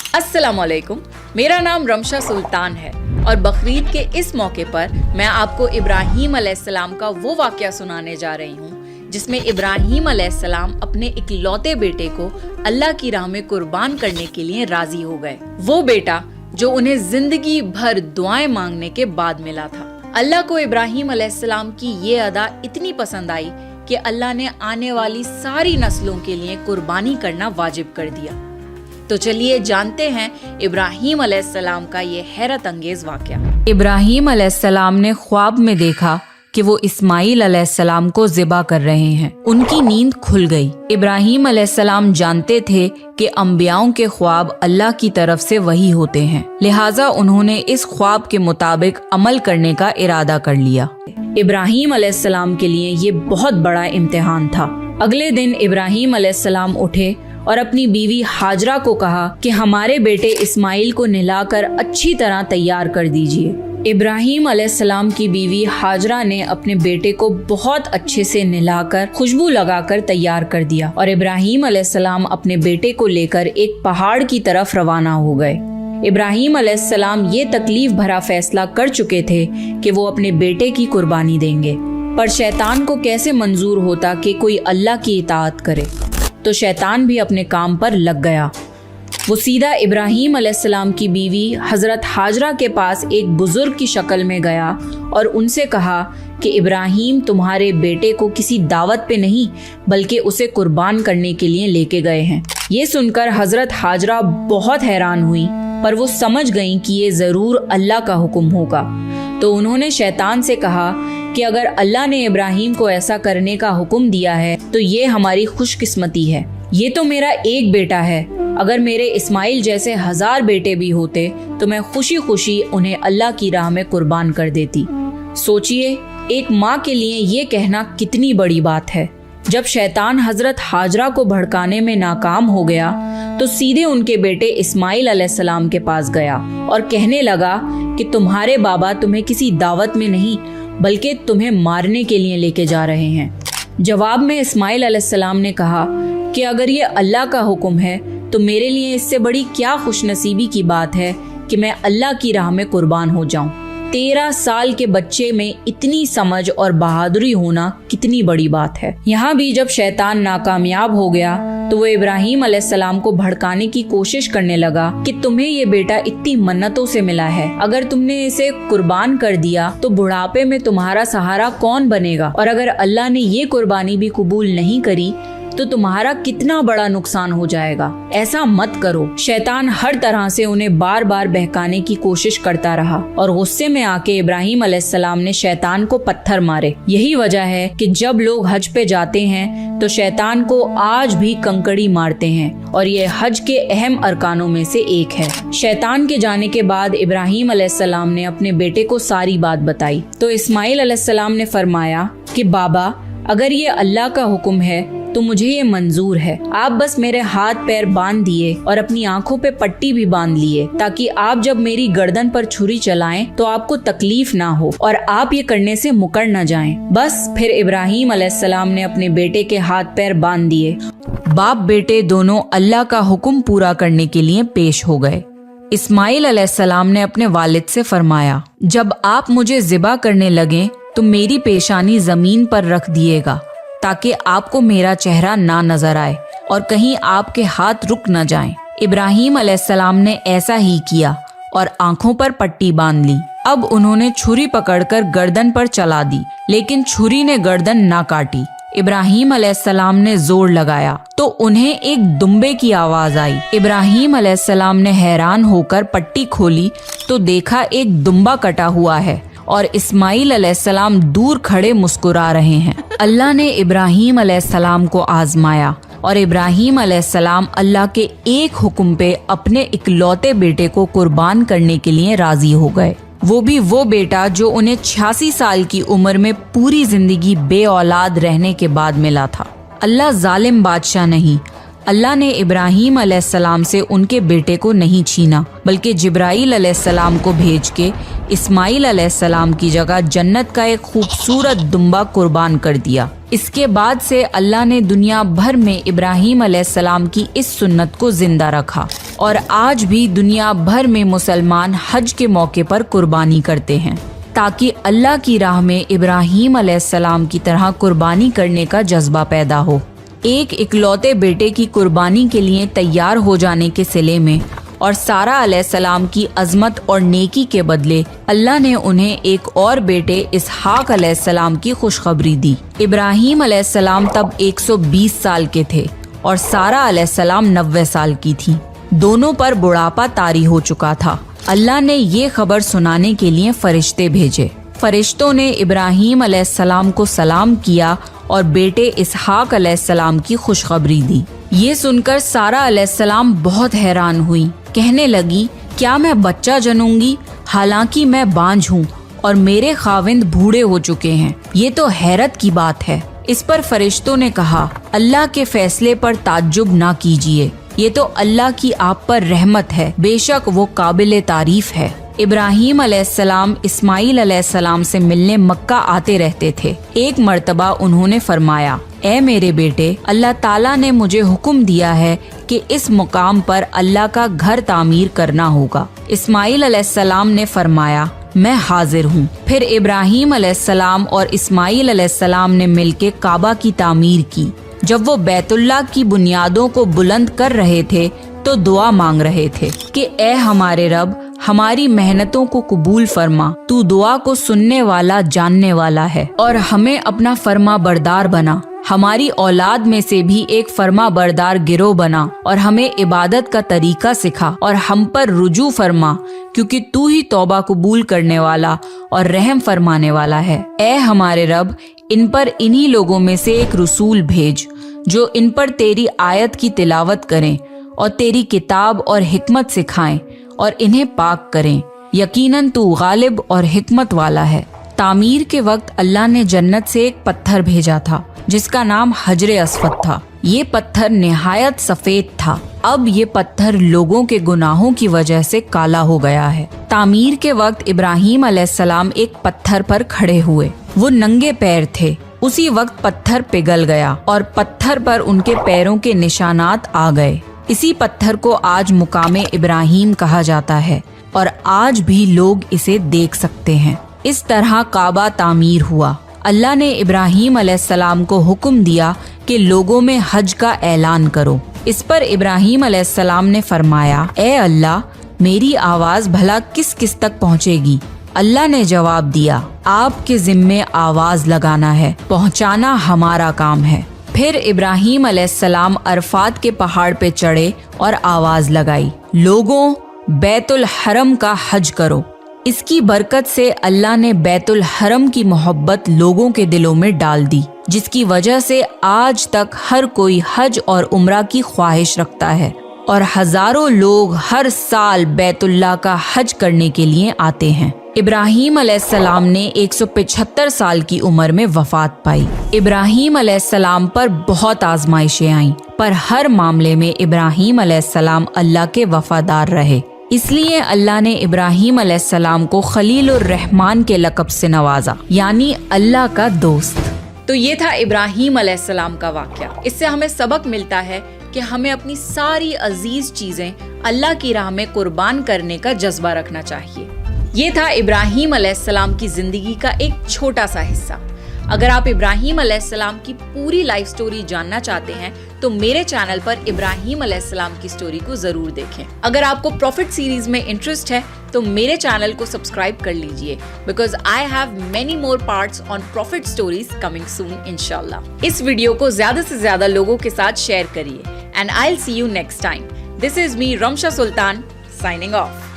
अस्सलाम वालेकुम, मेरा नाम रमशा सुल्तान है और बकरीद के इस मौके पर मैं आपको इब्राहीम अलैहिस्सलाम का वो वाक़या सुनाने जा रही हूँ जिसमें इब्राहीम अलैहिस्सलाम अपने इकलौते बेटे को अल्लाह की राह में कुर्बान करने के लिए राजी हो गए। वो बेटा जो उन्हें जिंदगी भर दुआएं मांगने के बाद मिला था। अल्लाह को इब्राहीम अलैहिस्सलाम की ये अदा इतनी पसंद आई कि अल्लाह ने आने वाली सारी नस्लों के लिए कुर्बानी करना वाजिब कर दिया। तो चलिए जानते हैं इब्राहीम अलैहिस्सलाम का ये हैरत अंगेज वाक़या। इब्राहीम अलैहिस्सलाम ने ख्वाब में देखा कि वो इस्माइल अलैहिस्सलाम को ज़िबा कर रहे हैं। उनकी नींद खुल गई। इब्राहीम अलैहिस्सलाम जानते थे कि अंबियाओं के ख्वाब अल्लाह की तरफ से वही होते हैं, लिहाजा उन्होंने इस ख्वाब के मुताबिक अमल करने का इरादा कर लिया। इब्राहीम अलैहिस्सलाम के लिए ये बहुत बड़ा इम्तिहान था। अगले दिन इब्राहीम अलैहिस्सलाम उठे और अपनी बीवी हाजरा को कहा कि हमारे बेटे इस्माइल को नहलाकर अच्छी तरह तैयार कर दीजिए। इब्राहीम अलैहिस्सलाम की बीवी हाजरा ने अपने बेटे को बहुत अच्छे से नहलाकर खुशबू लगाकर तैयार कर दिया और इब्राहीम अलैहिस्सलाम अपने बेटे को लेकर एक पहाड़ की तरफ रवाना हो गए। इब्राहीम अलैहिस्सलाम ये तकलीफ भरा फैसला कर चुके थे कि वो अपने बेटे की कुर्बानी देंगे, पर शैतान को कैसे मंजूर होता कि कोई अल्लाह की इताअत करे। तो शैतान भी अपने काम पर लग गया। वो सीधा इब्राहीम अलैहिस्सलाम की बीवी हजरत हाजरा के पास एक बुजुर्ग की शक्ल में गया और उनसे कहा कि इब्राहीम तुम्हारे बेटे को किसी दावत पे नहीं बल्कि उसे कुर्बान करने के लिए लेके गए हैं। ये सुनकर हजरत हाजरा बहुत हैरान हुई, पर वो समझ गईं कि ये जरूर अल्लाह का हुक्म होगा। तो उन्होंने शैतान से कहा कि अगर अल्लाह ने इब्राहीम को ऐसा करने का हुक्म दिया है तो ये हमारी खुशकिस्मती है। ये तो मेरा एक बेटा है, अगर मेरे इस्माइल जैसे 1000 बेटे भी होते तो मैं खुशी खुशी उन्हें अल्लाह की राह में कुर्बान कर देती। सोचिए, एक माँ के लिए ये कहना कितनी बड़ी बात है। जब शैतान हजरत हाजरा को भड़काने में नाकाम हो गया तो सीधे उनके बेटे इस्माइल अलैहिस्सलाम के पास गया और कहने लगा कि तुम्हारे बाबा तुम्हें किसी दावत में नहीं बल्कि तुम्हें मारने के लिए लेके जा रहे हैं। जवाब में इस्माइल अलैहिस्सलाम ने कहा कि अगर ये अल्लाह का हुक्म है तो मेरे लिए इससे बड़ी क्या खुशनसीबी की बात है कि मैं अल्लाह की राह में कुर्बान हो जाऊं। 13 साल के बच्चे में इतनी समझ और बहादुरी होना कितनी बड़ी बात है। यहाँ भी जब शैतान नाकामयाब हो गया तो वो इब्राहीम अलैहिस्सलाम को भड़काने की कोशिश करने लगा कि तुम्हें ये बेटा इतनी मन्नतों से मिला है, अगर तुमने इसे कुर्बान कर दिया तो बुढ़ापे में तुम्हारा सहारा कौन बनेगा, और अगर अल्लाह ने ये कुर्बानी भी कबूल नहीं करी तो तुम्हारा कितना बड़ा नुकसान हो जाएगा। ऐसा मत करो। शैतान हर तरह से उन्हें बार बार बहकाने की कोशिश करता रहा और गुस्से में आके इब्राहीम अलैहिस्सलाम ने शैतान को पत्थर मारे। यही वजह है कि जब लोग हज पे जाते हैं तो शैतान को आज भी कंकड़ी मारते हैं और ये हज के अहम अरकानों में से एक है। शैतान के जाने के बाद इब्राहीम अलैहिस्सलाम ने अपने बेटे को सारी बात बताई तो इस्माइल अलैहिस्सलाम ने फरमाया कि बाबा, अगर ये अल्लाह का हुक्म है तो मुझे ये मंजूर है। आप बस मेरे हाथ पैर बांध दिए और अपनी आंखों पे पट्टी भी बांध लिए ताकि आप जब मेरी गर्दन पर छुरी चलाएं तो आपको तकलीफ ना हो और आप ये करने से मुकर न जाएं। बस फिर इब्राहीम अलैहिस्सलाम ने अपने बेटे के हाथ पैर बांध दिए। बाप बेटे दोनों अल्लाह का हुक्म पूरा करने के लिए पेश हो गए। इस्माइल अलैहिस्सलाम ने अपने वालिद से फरमाया, जब आप मुझे ज़िबा करने लगे तो मेरी पेशानी जमीन पर रख दिएगा ताकि आपको मेरा चेहरा ना नजर आए और कहीं आपके हाथ रुक न जाएं। इब्राहीम अलैहिस्सलाम ने ऐसा ही किया और आंखों पर पट्टी बांध ली। अब उन्होंने छुरी पकड़कर गर्दन पर चला दी, लेकिन छुरी ने गर्दन ना काटी। इब्राहीम अलैहिस्सलाम ने जोर लगाया तो उन्हें एक दुम्बे की आवाज आई। इब्राहीम अलैहिस्सलाम ने हैरान होकर पट्टी खोली तो देखा एक दुम्बा कटा हुआ है और इस्माइल अलैहिस्सलाम दूर खड़े मुस्कुरा रहे हैं। अल्लाह ने इब्राहीम अलैहिस्सलाम को आजमाया और इब्राहीम अलैहिस्सलाम अल्लाह के एक हुक्म पे अपने इकलौते बेटे को कुर्बान करने के लिए राजी हो गए। वो भी वो बेटा जो उन्हें 86 साल की उम्र में पूरी जिंदगी बे औलाद रहने के बाद मिला था। अल्लाह जालिम बादशाह नहीं, अल्लाह ने इब्राहीम अलैहिस्सलाम से उनके बेटे को नहीं छीना बल्कि जिब्राईल अलैहिस्सलाम को भेज के इस्माइल अलैहिस्सलाम की जगह जन्नत का एक खूबसूरत दुम्बा कुर्बान कर दिया। इसके बाद से अल्लाह ने दुनिया भर में इब्राहीम अलैहिस्सलाम की इस सुन्नत को जिंदा रखा। اور آج بھی دنیا بھر میں مسلمان حج کے موقع پر قربانی کرتے ہیں تاکہ اللہ کی راہ میں ابراہیم علیہ السلام کی طرح قربانی کرنے کا جذبہ پیدا ہو۔ ایک اکلوتے بیٹے کی قربانی کے لیے تیار ہو جانے کے صلے میں اور سارہ علیہ السلام کی عظمت اور نیکی کے بدلے اللہ نے انہیں ایک اور بیٹے اسحاق علیہ السلام کی خوشخبری دی۔ ابراہیم علیہ السلام تب 120 سال کے تھے اور سارہ علیہ السلام 90 سال کی تھی۔ دونوں پر بڑھاپا طاری ہو چکا تھا۔ اللہ نے یہ خبر سنانے کے لیے فرشتے بھیجے۔ فرشتوں نے ابراہیم علیہ السلام کو سلام کیا اور بیٹے اسحاق علیہ السلام کی خوشخبری دی۔ یہ سن کر سارہ علیہ السلام بہت حیران ہوئی، کہنے لگی کیا میں بچہ جنوں گی؟ حالانکہ میں بانجھ ہوں اور میرے خاوند بوڑھے ہو چکے ہیں۔ یہ تو حیرت کی بات ہے۔ اس پر فرشتوں نے کہا اللہ کے فیصلے پر تعجب نہ کیجیے، یہ تو اللہ کی آپ پر رحمت ہے، بے شک وہ قابل تعریف ہے۔ ابراہیم علیہ السلام اسماعیل علیہ السلام سے ملنے مکہ آتے رہتے تھے۔ ایک مرتبہ انہوں نے فرمایا اے میرے بیٹے، اللہ تعالیٰ نے مجھے حکم دیا ہے کہ اس مقام پر اللہ کا گھر تعمیر کرنا ہوگا۔ اسماعیل علیہ السلام نے فرمایا میں حاضر ہوں۔ پھر ابراہیم علیہ السلام اور اسماعیل علیہ السلام نے مل کے کعبہ کی تعمیر کی۔ جب وہ بیت اللہ کی بنیادوں کو بلند کر رہے تھے تو دعا مانگ رہے تھے کہ اے ہمارے رب، ہماری محنتوں کو قبول فرما، تو دعا کو سننے والا جاننے والا ہے، اور ہمیں اپنا فرما بردار بنا، ہماری اولاد میں سے بھی ایک فرما بردار گروہ بنا، اور ہمیں عبادت کا طریقہ سکھا اور ہم پر رجوع فرما، کیونکہ تو ہی توبہ قبول کرنے والا اور رحم فرمانے والا ہے۔ اے ہمارے رب، ان پر انہی لوگوں میں سے ایک رسول بھیج جو ان پر تیری آیت کی تلاوت کریں اور تیری کتاب اور حکمت سکھائیں اور انہیں پاک کریں، یقیناً تو غالب اور حکمت والا ہے۔ تعمیر کے وقت اللہ نے جنت سے ایک پتھر بھیجا تھا جس کا نام حجر اسود تھا۔ یہ پتھر نہایت سفید تھا۔ اب یہ پتھر لوگوں کے گناہوں کی وجہ سے کالا ہو گیا ہے۔ تعمیر کے وقت ابراہیم علیہ السلام ایک پتھر پر کھڑے ہوئے۔ وہ ننگے پیر تھے۔ اسی وقت پتھر پگھل گیا اور پتھر پر ان کے پیروں کے نشانات آ گئے۔ اسی پتھر کو آج مقام ابراہیم کہا جاتا ہے اور آج بھی لوگ اسے دیکھ سکتے ہیں۔ اس طرح کعبہ تعمیر ہوا۔ اللہ نے ابراہیم علیہ السلام کو حکم دیا کہ لوگوں میں حج کا اعلان کرو۔ اس پر ابراہیم علیہ السلام نے فرمایا اے اللہ، میری آواز بھلا کس کس تک پہنچے گی؟ اللہ نے جواب دیا آپ کے ذمے آواز لگانا ہے، پہنچانا ہمارا کام ہے۔ پھر ابراہیم علیہ السلام عرفات کے پہاڑ پہ چڑھے اور آواز لگائی لوگوں، بیت الحرم کا حج کرو۔ اس کی برکت سے اللہ نے بیت الحرم کی محبت لوگوں کے دلوں میں ڈال دی، جس کی وجہ سے آج تک ہر کوئی حج اور عمرہ کی خواہش رکھتا ہے، اور ہزاروں لوگ ہر سال بیت اللہ کا حج کرنے کے لیے آتے ہیں۔ ابراہیم علیہ السلام نے 175 سال کی عمر میں وفات پائی۔ ابراہیم علیہ السلام پر بہت آزمائشیں آئیں، پر ہر معاملے میں ابراہیم علیہ السلام اللہ کے وفادار رہے۔ اس لیے اللہ نے ابراہیم علیہ السلام کو خلیل الرحمن کے لقب سے نوازا، یعنی اللہ کا دوست۔ تو یہ تھا ابراہیم علیہ السلام کا واقعہ۔ اس سے ہمیں سبق ملتا ہے کہ ہمیں اپنی ساری عزیز چیزیں اللہ کی راہ میں قربان کرنے کا جذبہ رکھنا چاہیے۔ یہ تھا ابراہیم علیہ السلام کی زندگی کا ایک چھوٹا سا حصہ۔ اگر آپ ابراہیم علیہ السلام کی پوری لائف سٹوری جاننا چاہتے ہیں تو میرے چینل پر ابراہیم علیہ السلام کی سٹوری کو ضرور دیکھیں۔ اگر آپ کو پروفٹ سیریز میں انٹرسٹ ہے تو میرے چینل کو سبسکرائب کر لیجئے، because I have many more parts on profit stories coming soon انشاءاللہ۔ اس ویڈیو کو زیادہ سے زیادہ لوگوں کے ساتھ شیئر کریے، and I will see you next time. This is me Rimsha Sultan signing of.